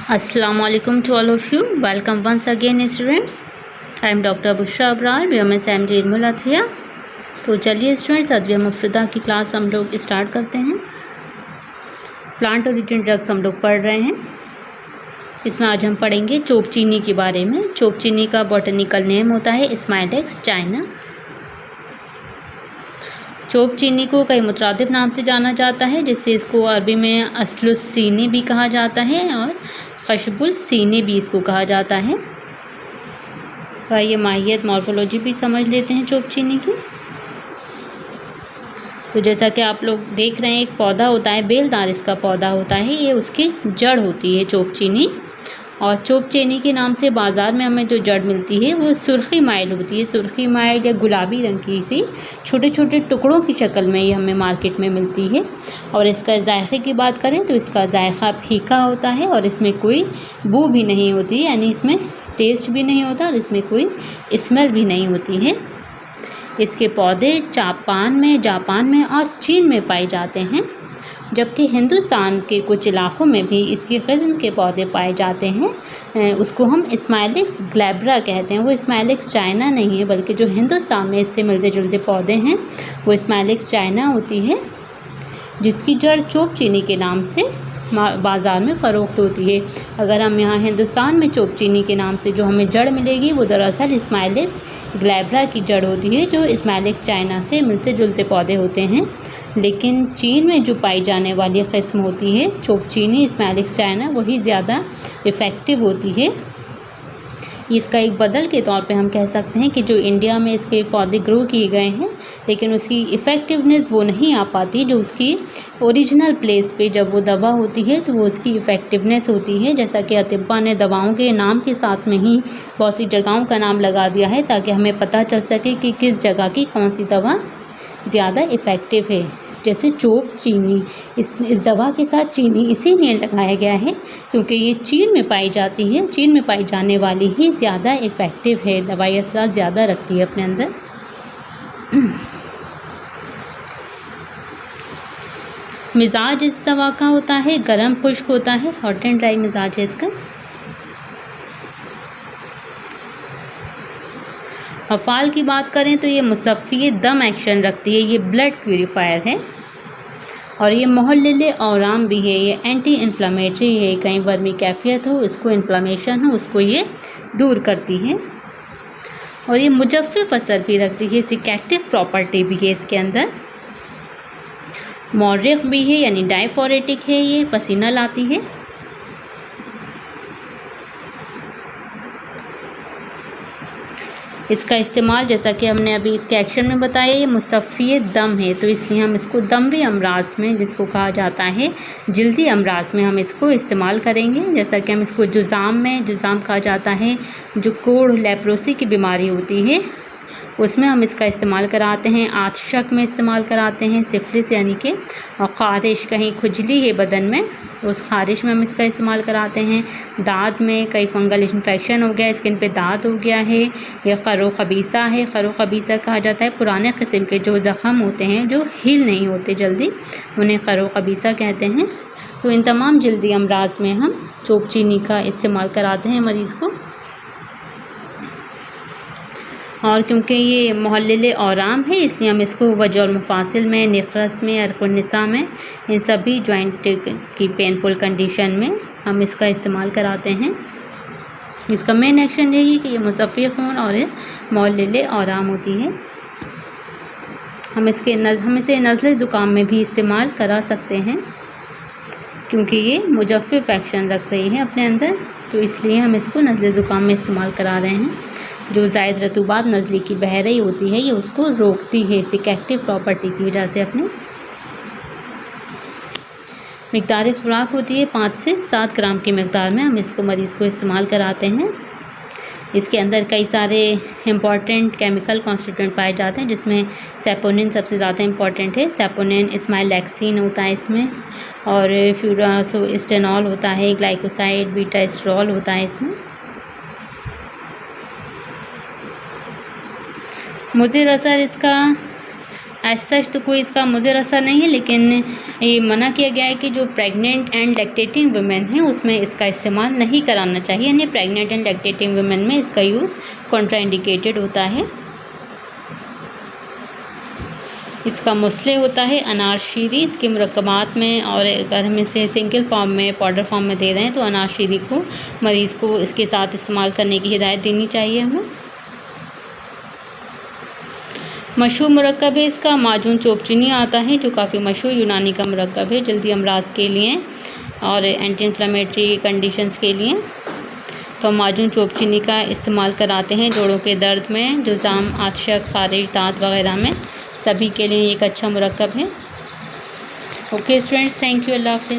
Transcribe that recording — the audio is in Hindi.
Assalamualaikum to all of you. Welcome once again students. I am Dr. Bushra Abrar, BMS MD Latvia. तो चलिए स्टूडेंट्स, अद्विया मुफ्रदा की क्लास हम लोग स्टार्ट करते हैं। प्लांट ओरिजिन ड्रग्स हम लोग पढ़ रहे हैं। इसमें आज हम पढ़ेंगे चोप चीनी के बारे में। चोप चीनी का बॉटनिकल नेम होता है स्माइलेक्स चाइना। चोप चीनी को कई मुतरादिफ नाम से जाना जाता है, जिससे इसको अरबी में असलुस सीनी भी कहा जाता है और खशबुल सीनी भी इसको कहा जाता है। तो आइए माहियत मॉर्फोलॉजी भी समझ लेते हैं चोप चीनी की। तो जैसा कि आप लोग देख रहे हैं, एक पौधा होता है, बेलदार इसका पौधा होता है, ये उसकी जड़ होती है चोप चीनी। और चोप चीनी के नाम से बाज़ार में हमें जो जड़ मिलती है वो सुर्खी माइल होती है। सुर्खी माइल या गुलाबी रंग की सी छोटे छोटे टुकड़ों की शक्ल में ये हमें मार्केट में मिलती है। और इसका जायके की बात करें तो इसका जायका फीका होता है और इसमें कोई बू भी नहीं होती, यानी इसमें टेस्ट भी नहीं होता और इसमें कोई स्मेल भी नहीं होती है। इसके पौधे जापान में और चीन में पाए जाते हैं, जबकि हिंदुस्तान के कुछ इलाक़ों में भी इसकी किस्म के पौधे पाए जाते हैं। उसको हम स्माइलेक्स ग्लैब्रा कहते हैं। वो स्माइलेक्स चाइना नहीं है, बल्कि जो हिंदुस्तान में इससे मिलते जुलते पौधे हैं वो स्माइलेक्स चाइना होती है, जिसकी जड़ चोप चीनी के नाम से बाज़ार में फ़रोख्त होती है। अगर हम यहाँ हिंदुस्तान में चोप चीनी के नाम से जो हमें जड़ मिलेगी वो दरअसल स्माइलेक्स ग्लैब्रा की जड़ होती है, जो स्माइलेक्स चाइना से मिलते जुलते पौधे होते हैं। लेकिन चीन में जो पाई जाने वाली किस्म होती है चोप चीनी स्माइलेक्स चाइना, वही ज़्यादा इफ़ेक्टिव होती है। इसका एक बदल के तौर पे हम कह सकते हैं कि जो इंडिया में इसके पौधे ग्रो किए गए हैं, लेकिन उसकी इफ़ेक्टिवनेस वो नहीं आ पाती जो उसकी ओरिजिनल प्लेस पे जब वो दवा होती है तो वो उसकी इफ़ेक्टिवनेस होती है। जैसा कि अतिब्बा ने दवाओं के नाम के साथ में ही बहुत सी जगहों का नाम लगा दिया है, ताकि हमें पता चल सके कि किस जगह की कौन सी दवा ज़्यादा इफ़ेक्टिव है। जैसे चोप चीनी, इस दवा के साथ चीनी इसीलिए लगाया गया है क्योंकि ये चीन में पाई जाती है। चीन में पाई जाने वाली ही ज़्यादा इफ़ेक्टिव है, दवाई असरात ज़्यादा रखती है अपने अंदर। मिजाज इस दवा का होता है गरम खुश्क होता है, हॉट एंड ड्राई मिजाज है इसका। अफ़ाल की बात करें तो ये मुसफ़्फ़ी दम एक्शन रखती है, ये ब्लड प्यूरीफायर है और ये मुहल्लिल औराम भी है, ये एंटी इन्फ्लामेटरी है। कहीं वर्मी कैफियत हो, इसको इन्फ्लामेशन हो, उसको ये दूर करती है। और ये मुजफ़्फ़िफ़ असर भी रखती है, सिकेक्टिव प्रॉपर्टी भी है इसके अंदर। मौरिक भी है, यानी डायफोरेटिक है, ये पसीना लाती है। इसका इस्तेमाल जैसा कि हमने अभी इसके एक्शन में बताया, ये मुसफ़्फ़ी दम है, तो इसलिए हम इसको दमवी अमराज में, जिसको कहा जाता है जल्दी अमराज में, हम इसको इस्तेमाल करेंगे। जैसा कि हम इसको जुज़ाम कहा जाता है, जो कोढ़ लेप्रोसी की बीमारी होती है उसमें हम इसका इस्तेमाल कराते हैं। आतशक में इस्तेमाल कराते हैं, सिफिलिस यानी कि, और ख़ारिश, कहीं खुजली है बदन में, उस ख़ारिश में हम इसका इस्तेमाल कराते हैं। दाँत में कहीं फंगल इन्फेक्शन हो गया, स्किन पे दाँत हो गया है, यह ख़रो ख़बीसा है। ख़रो ख़बीसा कहा जाता है पुराने किस्म के जो ज़ख़म होते हैं, जो हील नहीं होते जल्दी, उन्हें ख़रो ख़बीसा कहते हैं। तो इन तमाम जल्दी अमराज में हम चोप चीनी का इस्तेमाल कराते हैं मरीज़ को। और क्योंकि ये मुहल्लिल औराम है, इसलिए हम इसको वजह और मुफासिल में, निखरस में, अर्क़ुन्निसा में, इन सभी जॉइंट की पेनफुल कंडीशन में हम इसका इस्तेमाल कराते हैं। इसका मेन एक्शन यही कि ये मुसफ़्फ़ी खून और मुहल्लिल औराम होती है। हम इसे नज़ले ज़ुकाम में भी इस्तेमाल करा सकते हैं, क्योंकि ये मुजफ़्फ़िफ़ एक्शन रख रही है अपने अंदर, तो इसलिए हम इसको नज़ले ज़ुकाम में इस्तेमाल करा रहे हैं। जो ज़ायद रतूबात नज़ले की बह रही होती है, ये उसको रोकती है सिकेक्टिव प्रॉपर्टी की वजह से। अपने मिक़दार खुराक होती है 5 से 7 ग्राम की मिक़दार में हम इसको मरीज़ को इस्तेमाल कराते हैं। इसके अंदर कई सारे इम्पॉर्टेंट केमिकल कॉन्स्टिट्यूएंट पाए जाते हैं, जिसमें सैपोनिन सबसे ज़्यादा इम्पॉर्टेंट है। सैपोनिन स्माइलैक्सिन होता है इसमें, और फ्यूरासोस्टेनॉल होता है, ग्लाइकोसाइड, बीटा एस्ट्रॉल होता है इसमें। मुज़िर असर इसका एज सच तो कोई इसका मुज़िर असर नहीं है, लेकिन ये मना किया गया है कि जो प्रेग्नेंट एंड लैक्टेटिंग वुमेन हैं उसमें इसका इस्तेमाल नहीं कराना चाहिए, यानी प्रेग्नेंट एंड लैक्टेटिंग वुमेन में इसका यूज़ कॉन्ट्राइंडिकेटेड होता है। इसका मुस्ले होता है अनारशीरी, इसके मुरक्कबात में, और अगर हम इसे सिंगल फॉर्म में पाउडर फॉर्म में दे रहे हैं तो अनारशीरी को मरीज़ को इसके साथ इस्तेमाल करने की हिदायत देनी चाहिए हमें। मशहूर मुरक्कब है इसका माजून चोपचीनी आता है, जो काफ़ी मशहूर यूनानी का मुरक्कब है जल्दी अमराज के लिए और एंटी इन्फ्लेमेटरी कंडीशंस के लिए। तो हम माजून चोपचीनी का इस्तेमाल कराते हैं जोड़ों के दर्द में, जुज़ाम, आतशक, खारिज, दाँत वगैरह में, सभी के लिए एक अच्छा मुरक्कब है। ओके स्टूडेंट्स, थैंक यू, अल्लाह हाफ़िज़।